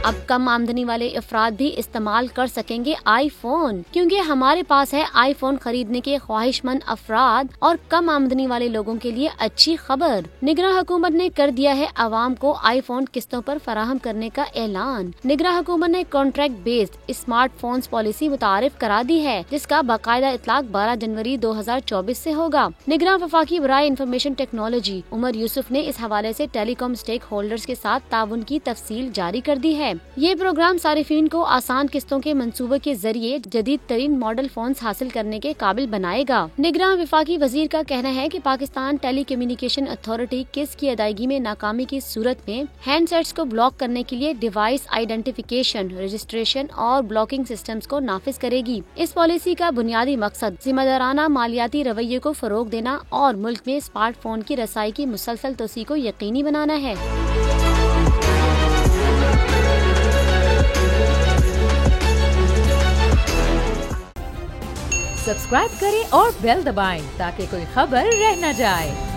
अब कम आमदनी वाले अफराद भी इस्तेमाल कर सकेंगे iPhone, क्योंकि हमारे पास है iPhone खरीदने के ख्वाहिशमंद अफराद और कम आमदनी वाले लोगों के लिए अच्छी खबर। निगरान हुकूमत ने कर दिया है आवाम को iPhone किस्तों पर फराहम करने का ऐलान। निगरान हुकूमत ने कॉन्ट्रैक्ट बेस्ड स्मार्टफोन्स पॉलिसी मुतारिफ करा दी है, जिसका बाकायदा इतलाक 12 जनवरी 2024 से होगा। निगरान वफाकी बराए इंफॉर्मेशन टेक्नोलॉजी उमर यूसुफ ने इस हवाले से टेलीकॉम स्टेक होल्डर्स के साथ ताउन की तफसील जारी कर दी है। ये प्रोग्राम सारिफीन को आसान किस्तों के मंसूबे के जरिए जदीद तरीन मॉडल फोन्स हासिल करने के काबिल बनाएगा। निगरान वफाकी वजीर का कहना है कि पाकिस्तान टेली कम्युनिकेशन अथॉरिटी किस्त की अदायगी में नाकामी की सूरत में हैंडसेट्स को ब्लॉक करने के लिए डिवाइस आइडेंटिफिकेशन, रजिस्ट्रेशन और ब्लॉकिंग सिस्टम्स को नाफिज करेगी। इस पॉलिसी का बुनियादी मकसद जिम्मेदाराना मालियाती रवैये को फरोग देना और मुल्क में स्मार्टफोन की रसाई की मुसलसल तोसी को यकीनी बनाना है। सब्सक्राइब करें और बेल दबाएं ताकि कोई खबर रह न जाए।